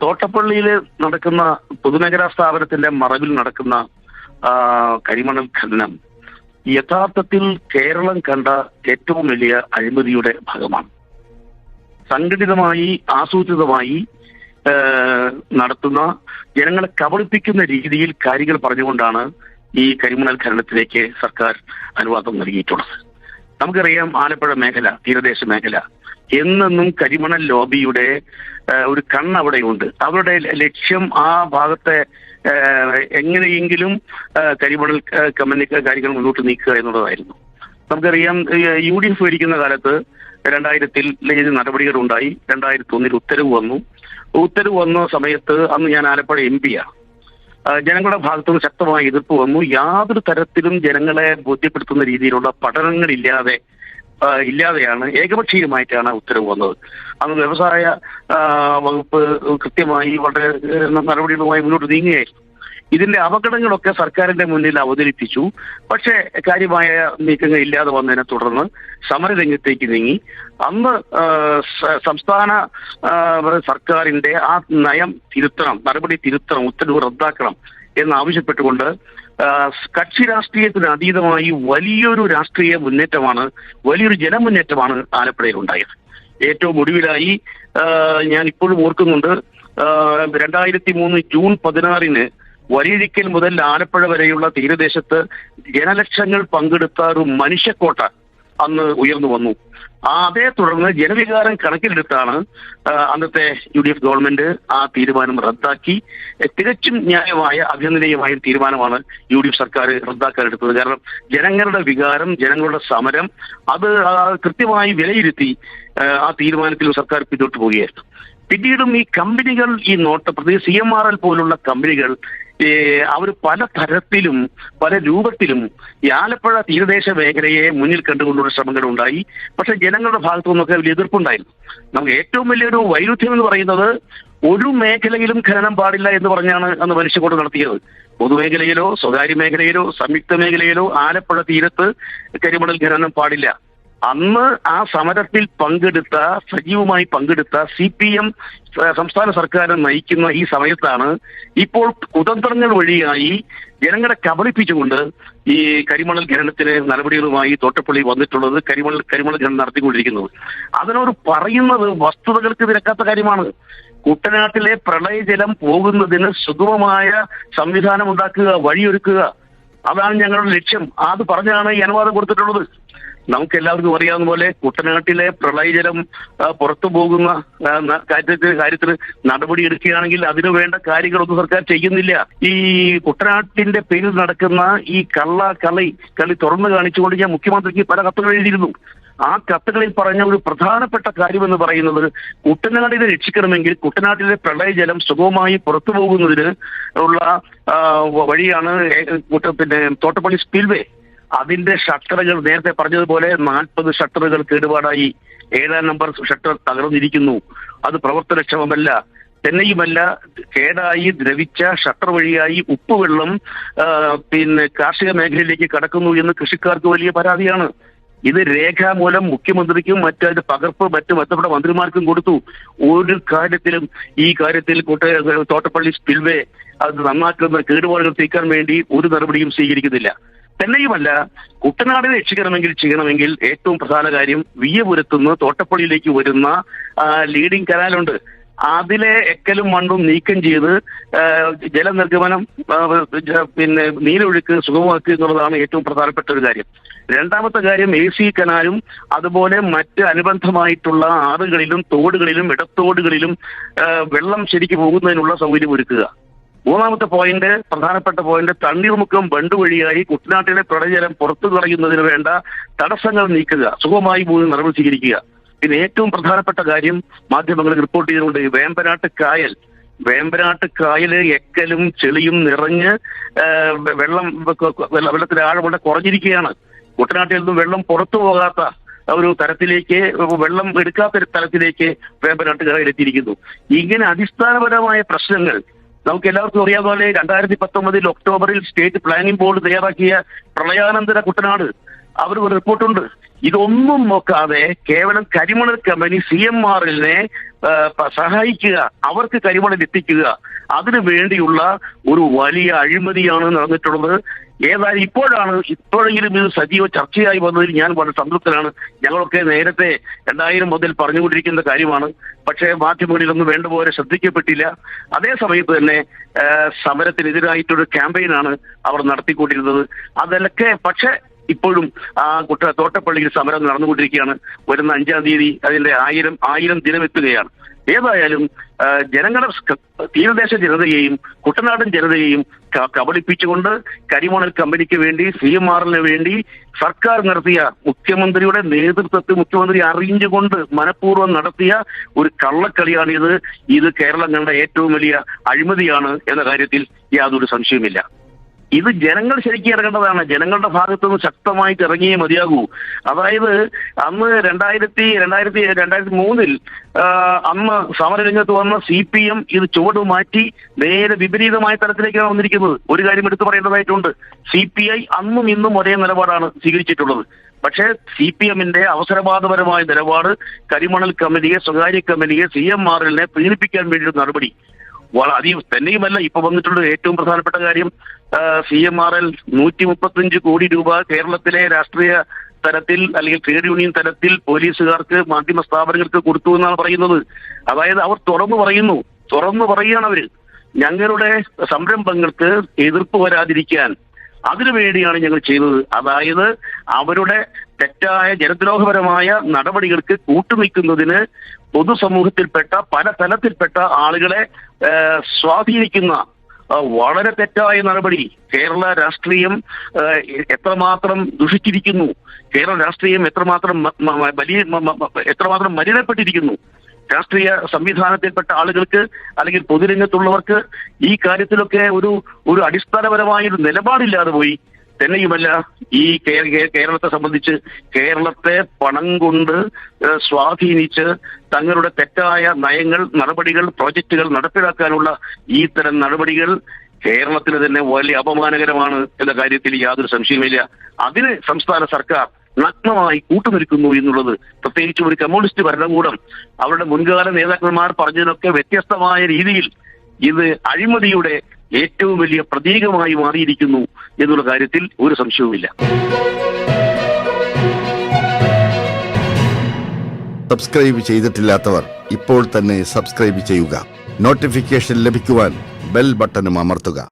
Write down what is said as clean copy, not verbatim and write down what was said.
തോട്ടപ്പള്ളിയിൽ നടക്കുന്ന പൊതുമേഖലാ സ്ഥാപനത്തിന്റെ മറവിൽ നടക്കുന്ന കരിമണൽ ഖനനം യഥാർത്ഥത്തിൽ കേരളം കണ്ട ഏറ്റവും വലിയ അഴിമതിയുടെ ഭാഗമാണ്. സംഘടിതമായി ആസൂത്രിതമായി നടത്തുന്ന, ജനങ്ങളെ കബളിപ്പിക്കുന്ന രീതിയിൽ കാര്യങ്ങൾ പറഞ്ഞുകൊണ്ടാണ് ഈ കരിമണൽ ഖനനത്തിലേക്ക് സർക്കാർ അനുവാദം നൽകിയിട്ടുള്ളത്. നമുക്കറിയാം, ആലപ്പുഴ മേഖല, തീരദേശ മേഖല എന്നെന്നും കരിമണൽ ലോബിയുടെ ഒരു കണ്ണവിടെയുണ്ട്. അവരുടെ ലക്ഷ്യം ആ ഭാഗത്തെ എങ്ങനെയെങ്കിലും കരിമണൽ കാര്യങ്ങൾ മുന്നോട്ട് നീക്കുക എന്നുള്ളതായിരുന്നു. നമുക്കറിയാം, UDF ഭരിക്കുന്ന കാലത്ത് 2000 നടപടികൾ ഉണ്ടായി. 2001 ഉത്തരവ് വന്ന സമയത്ത് അന്ന് ഞാൻ ആലപ്പുഴ MP-യാണ്. ജനങ്ങളുടെ ഭാഗത്തുനിന്ന് ശക്തമായ എതിർപ്പ് വന്നു. യാതൊരു തരത്തിലും ജനങ്ങളെ ബോധ്യപ്പെടുത്തുന്ന രീതിയിലുള്ള ഇല്ലാതെയാണ് ഏകപക്ഷീയമായിട്ടാണ് ഉത്തരവ് വന്നത്. അന്ന് വ്യവസായ വകുപ്പ് കൃത്യമായി വളരെ നടപടികളുമായി മുന്നോട്ട് നീങ്ങുകയായിരുന്നു. ഇതിന്റെ അപകടങ്ങളൊക്കെ സർക്കാരിന്റെ മുന്നിൽ അവതരിപ്പിച്ചു. പക്ഷേ കാര്യമായ നീക്കങ്ങൾ ഇല്ലാതെ വന്നതിനെ തുടർന്ന് സമരരംഗത്തേക്ക് നീങ്ങി. അന്ന് സംസ്ഥാന സർക്കാരിന്റെ ആ നയം തിരുത്തണം, നടപടി തിരുത്തണം, ഉത്തരവ് റദ്ദാക്കണം എന്നാവശ്യപ്പെട്ടുകൊണ്ട് കക്ഷി രാഷ്ട്രീയത്തിന് അതീതമായി വലിയൊരു രാഷ്ട്രീയ മുന്നേറ്റമാണ്, വലിയൊരു ജനമുന്നേറ്റമാണ് ആലപ്പുഴയിൽ ഉണ്ടായത്. ഏറ്റവും ഒടുവിലായി ഞാൻ ഇപ്പോഴും ഓർക്കുന്നുണ്ട്, 2003 ജൂൺ 16 വഴിയിഴിക്കൽ മുതൽ ആലപ്പുഴ വരെയുള്ള തീരദേശത്ത് ജനലക്ഷങ്ങൾ പങ്കെടുത്ത ഒരു മനുഷ്യക്കോട്ട അന്ന് ഉയർന്നു വന്നു. അതേ തുടർന്ന് ജനവികാരം കണക്കിലെടുത്താണ് അന്നത്തെ UDF ഗവൺമെന്റ് ആ തീരുമാനം റദ്ദാക്കി. തികച്ചും ന്യായമായ, അഭിനന്ദനീയമായ ഒരു തീരുമാനമാണ് UDF സർക്കാർ റദ്ദാക്കാൻ എടുത്തത്. കാരണം ജനങ്ങളുടെ വികാരം, ജനങ്ങളുടെ സമരം അത് കൃത്യമായി വിലയിരുത്തി ആ തീരുമാനത്തിൽ സർക്കാർ പിന്നോട്ട് പോവുകയായിരുന്നു. പിന്നീടും ഈ കമ്പനികൾ, ഈ പ്രത്യേകിച്ച് CMRL പോലുള്ള കമ്പനികൾ അവർ പല തരത്തിലും പല രൂപത്തിലും ഈ ആലപ്പുഴ തീരദേശ മേഖലയെ മുന്നിൽ കണ്ടുകൊണ്ടുള്ള ശ്രമങ്ങൾ ഉണ്ടായി. പക്ഷെ ജനങ്ങളുടെ ഭാഗത്തു നിന്നൊക്കെ വലിയ എതിർപ്പുണ്ടായിരുന്നു. നമുക്ക് ഏറ്റവും വലിയൊരു വൈരുദ്ധ്യം എന്ന് പറയുന്നത്, ഒരു മേഖലയിലും ഖനനം പാടില്ല എന്ന് പറഞ്ഞാണ് അന്ന് മനുഷ്യക്കോട്ട് നടത്തിയത്. പൊതുമേഖലയിലോ സ്വകാര്യ മേഖലയിലോ സംയുക്ത മേഖലയിലോ ആലപ്പുഴ തീരത്ത് കരിമണൽ ഖനനം പാടില്ല. അന്ന് ആ സമരത്തിൽ സജീവമായി പങ്കെടുത്ത CPM സംസ്ഥാന സർക്കാർ നയിക്കുന്ന ഈ സമയത്താണ് ഇപ്പോൾ കുതന്ത്രങ്ങൾ വഴിയായി ജനങ്ങളെ കബളിപ്പിച്ചുകൊണ്ട് ഈ കരിമണൽ ഖനനത്തിന് നടപടികളുമായി തോട്ടപ്പള്ളി വന്നിട്ടുള്ളത്, കരിമണൽ ഖനനം നടത്തിക്കൊണ്ടിരിക്കുന്നത്. അതിനോട് പറയുന്നത് വസ്തുതകൾക്ക് നിരക്കാത്ത കാര്യമാണ്. കുട്ടനാട്ടിലെ പ്രളയജലം പോകുന്നതിന് സുഗമമായ സംവിധാനം ഉണ്ടാക്കുക, വഴിയൊരുക്കുക, അതാണ് ഞങ്ങളുടെ ലക്ഷ്യം. അത് പറഞ്ഞാണ് ഈ അനുവാദം കൊടുത്തിട്ടുള്ളത്. നമുക്ക് എല്ലാവർക്കും അറിയാവുന്ന പോലെ കുട്ടനാട്ടിലെ പ്രളയജലം പുറത്തു പോകുന്ന കാര്യത്തിൽ നടപടി എടുക്കുകയാണെങ്കിൽ അതിനു വേണ്ട കാര്യങ്ങളൊന്നും സർക്കാർ ചെയ്യുന്നില്ല. ഈ കുട്ടനാട്ടിന്റെ പേരിൽ നടക്കുന്ന ഈ കളി തുറന്നു കാണിച്ചുകൊണ്ട് ഞാൻ മുഖ്യമന്ത്രിക്ക് പല കത്തുകൾ എഴുതിയിരുന്നു. ആ കത്തുകളിൽ പറഞ്ഞ ഒരു പ്രധാനപ്പെട്ട കാര്യമെന്ന് പറയുന്നത്, കുട്ടനാടിനെ രക്ഷിക്കണമെങ്കിൽ കുട്ടനാട്ടിലെ പ്രളയജലം സുഗമമായി പുറത്തു പോകുന്നതിന് ഉള്ള വഴിയാണ് തോട്ടപ്പള്ളി സ്പിൽവേ. അതിന്റെ ഷട്ടറുകൾ നേരത്തെ പറഞ്ഞതുപോലെ 40 ഷട്ടറുകൾ കേടുപാടായി. 7-ാം നമ്പർ ഷട്ടർ തകർന്നിരിക്കുന്നു. അത് പ്രവർത്തനക്ഷമമല്ല. തന്നെയുമല്ല, കേടായി ദ്രവിച്ച ഷട്ടർ വഴിയായി ഉപ്പുവെള്ളം കാർഷിക മേഖലയിലേക്ക് കടക്കുന്നു എന്ന് കൃഷിക്കാർക്ക് വലിയ പരാതിയാണ്. ഇത് രേഖാമൂലം മുഖ്യമന്ത്രിക്കും അതിന്റെ പകർപ്പ് മറ്റു ബന്ധപ്പെട്ട മന്ത്രിമാർക്കും കൊടുത്തു. ഒരു കാര്യത്തിലും ഈ കാര്യത്തിൽ തോട്ടപ്പള്ളി സ്പിൽവേ അത് നന്നാക്കുന്ന കേടുപാടുകൾ തീർക്കാൻ വേണ്ടി ഒരു നടപടിയും സ്വീകരിക്കുന്നില്ല. തന്നെയുമല്ല, കുട്ടനാടിനെ ചെയ്യണമെങ്കിൽ ഏറ്റവും പ്രധാന കാര്യം, വിയ്യപുരത്തുനിന്ന് തോട്ടപ്പള്ളിയിലേക്ക് വരുന്ന ലീഡിംഗ് കനാലുണ്ട്. അതിലെ എക്കലും മണ്ണും നീക്കം ചെയ്ത് ജലനിർഗമനം നീരൊഴുക്ക് സുഗമമാക്കുക എന്നുള്ളതാണ് ഏറ്റവും പ്രധാനപ്പെട്ട ഒരു കാര്യം. രണ്ടാമത്തെ കാര്യം, AC കനാലും അതുപോലെ മറ്റ് അനുബന്ധമായിട്ടുള്ള ആറുകളിലും തോടുകളിലും ഇടത്തോടുകളിലും വെള്ളം ശരിക്ക് പോകുന്നതിനുള്ള സൗകര്യം ഒരുക്കുക. മൂന്നാമത്തെ പ്രധാനപ്പെട്ട പോയിന്റ്, തണ്ണീർമുക്കം ബണ്ട് വഴിയായി കുട്ടനാട്ടിലെ പ്രളയജലം പുറത്തു കളയുന്നതിന് വേണ്ട തടസ്സങ്ങൾ നീക്കുക, സുഗമമായി നടപടി സ്വീകരിക്കുക. പിന്നെ ഏറ്റവും പ്രധാനപ്പെട്ട കാര്യം, മാധ്യമങ്ങളിൽ റിപ്പോർട്ട് ചെയ്തുകൊണ്ട് വേമ്പനാട്ട് കായല് എക്കലും ചെളിയും നിറഞ്ഞ് വെള്ളത്തിന്റെ ആഴം കൊണ്ട് കുറഞ്ഞിരിക്കുകയാണ്. കുട്ടനാട്ടിൽ നിന്നും വെള്ളം പുറത്തു പോകാത്ത ഒരു തരത്തിലേക്ക്, വെള്ളം എടുക്കാത്ത തരത്തിലേക്ക് വേമ്പനാട്ട് കായൽ എത്തിയിരിക്കുന്നു. ഇങ്ങനെ അടിസ്ഥാനപരമായ പ്രശ്നങ്ങൾ നമുക്ക് എല്ലാവർക്കും അറിയാവുന്ന പോലെ 2019 ഒക്ടോബറിൽ സ്റ്റേറ്റ് പ്ലാനിംഗ് ബോർഡ് തയ്യാറാക്കിയ പ്രളയാനന്തര കുട്ടനാട് അവർ ഒരു റിപ്പോർട്ടുണ്ട്. ഇതൊന്നും നോക്കാതെ കേവലം കരിമണൽ കമ്പനി CMRLനെ സഹായിക്കുക, അവർക്ക് കരിമണൽ എത്തിക്കുക, അതിനു വേണ്ടിയുള്ള ഒരു വലിയ അഴിമതിയാണ് നടന്നിട്ടുള്ളത്. ഏതായാലും ഇപ്പോഴെങ്കിലും ഇത് സജീവ ചർച്ചയായി വന്നതിൽ ഞാൻ വളരെ സംതൃപ്തനാണ്. ഞങ്ങളൊക്കെ നേരത്തെ 2000 മുതൽ പറഞ്ഞുകൊണ്ടിരിക്കുന്ന കാര്യമാണ്. പക്ഷേ മാധ്യമങ്ങളിലൊന്നും വേണ്ട പോലെ ശ്രദ്ധിക്കപ്പെട്ടില്ല. അതേ സമയത്ത് തന്നെ സമരത്തിനെതിരായിട്ടൊരു ക്യാമ്പയിനാണ് അവർ നടത്തിക്കൊണ്ടിരുന്നത്. അതൊക്കെ പക്ഷേ ഇപ്പോഴും തോട്ടപ്പള്ളിയിൽ സമരം നടന്നുകൊണ്ടിരിക്കുകയാണ്. വരുന്ന 5-ാം തീയതി അതിന്റെ 1000 ദിനമെത്തുകയാണ്. ഏതായാലും തീരദേശ ജനതയെയും കുട്ടനാടൻ ജനതയെയും കബളിപ്പിച്ചുകൊണ്ട് കരിമണൽ കമ്പനിക്ക് വേണ്ടി CMRLന് വേണ്ടി സർക്കാർ നടത്തിയ മുഖ്യമന്ത്രിയുടെ നേതൃത്വത്തിൽ മുഖ്യമന്ത്രി അറിഞ്ഞുകൊണ്ട് മനഃപൂർവ്വം നടത്തിയ ഒരു കള്ളക്കളിയാണിത്. ഇത് കേരളം കണ്ട ഏറ്റവും വലിയ അഴിമതിയാണ് എന്ന കാര്യത്തിൽ യാതൊരു സംശയവുമില്ല. ഇത് ജനങ്ങൾ ശരിക്കും ഇറങ്ങേണ്ടതാണ്. ജനങ്ങളുടെ ഭാഗത്തുനിന്ന് ശക്തമായിട്ട് ഇറങ്ങിയേ മതിയാകൂ. അതായത് അന്ന് 2003 അന്ന് സമരരംഗത്ത് വന്ന CPM ഇത് ചുവട് മാറ്റി നേരെ വിപരീതമായ തലത്തിലേക്കാണ് വന്നിരിക്കുന്നത്. ഒരു കാര്യം എടുത്തു പറയേണ്ടതായിട്ടുണ്ട്. CPI അന്നും ഇന്നും ഒരേ നിലപാടാണ് സ്വീകരിച്ചിട്ടുള്ളത്. പക്ഷേ CPMന്റെ അവസരവാദപരമായ നിലപാട് കരിമണൽ കമ്പനിയെ, സ്വകാര്യ കമ്പനിയെ, CMRLനെ പീഡിപ്പിക്കാൻ വേണ്ടിയുള്ള നടപടി അധികം തന്നെയുമല്ല. ഇപ്പൊ വന്നിട്ടുള്ള ഏറ്റവും പ്രധാനപ്പെട്ട കാര്യം CMRL 135 കോടി രൂപ കേരളത്തിലെ രാഷ്ട്രീയ തലത്തിൽ അല്ലെങ്കിൽ ട്രേഡ് യൂണിയൻ തലത്തിൽ പോലീസുകാർക്ക്, മാധ്യമ സ്ഥാപനങ്ങൾക്ക് കൊടുത്തു എന്നാണ് പറയുന്നത്. അതായത് അവർ തുറന്നു പറയുകയാണ് അവര് ഞങ്ങളുടെ സംരംഭങ്ങൾക്ക് എതിർപ്പ് വരാതിരിക്കാൻ അതിനുവേണ്ടിയാണ് ഞങ്ങൾ ചെയ്തത്. അതായത് അവരുടെ തെറ്റായ ജനദ്രോഹപരമായ നടപടികൾക്ക് കൂട്ടുനിൽക്കുന്നതിന് പൊതുസമൂഹത്തിൽപ്പെട്ട പല തലത്തിൽപ്പെട്ട ആളുകളെ സ്വാധീനിക്കുന്ന വളരെ തെറ്റായ നടപടി. കേരള രാഷ്ട്രീയം എത്രമാത്രം ദുഷിച്ചിരിക്കുന്നു, കേരള രാഷ്ട്രീയം എത്രമാത്രം മലിനപ്പെട്ടിരിക്കുന്നു. രാഷ്ട്രീയ സംവിധാനത്തിൽപ്പെട്ട ആളുകൾക്ക് അല്ലെങ്കിൽ പൊതുരംഗത്തുള്ളവർക്ക് ഈ കാര്യത്തിലൊക്കെ ഒരു അടിസ്ഥാനപരമായ ഒരു നിലപാടില്ലാതെ പോയി. തന്നെയുമല്ല, ഈ കേരളത്തെ സംബന്ധിച്ച് കേരളത്തെ പണം കൊണ്ട് സ്വാധീനിച്ച് തങ്ങളുടെ തെറ്റായ നയങ്ങൾ, നടപടികൾ, പ്രോജക്റ്റുകൾ നടപ്പിലാക്കാനുള്ള ഈ തരം നടപടികൾ കേരളത്തിന് തന്നെ വലിയ അപമാനകരമാണ് എന്ന കാര്യത്തിൽ യാതൊരു സംശയമില്ല. അതിന് സംസ്ഥാന സർക്കാർ നഗ്നമായി കൂട്ടുനിൽക്കുന്നു എന്നുള്ളത്, പ്രത്യേകിച്ച് ഒരു കമ്മ്യൂണിസ്റ്റ് ഭരണകൂടം അവരുടെ മുൻകാല നേതാക്കന്മാർ പറഞ്ഞതിനൊക്കെ വ്യത്യസ്തമായ രീതിയിൽ ഇത് അഴിമതിയുടെ ഏറ്റവും വലിയ പ്രതീകമായി മാറിയിരിക്കുന്നു എന്നുള്ള കാര്യത്തിൽ ഒരു സംശയവുമില്ല. സബ്സ്ക്രൈബ് ചെയ്തിട്ടില്ലാത്തവർ ഇപ്പോൾ തന്നെ സബ്സ്ക്രൈബ് ചെയ്യുക. നോട്ടിഫിക്കേഷൻ ലഭിക്കുവാൻ ബെൽ ബട്ടണും അമർത്തുക.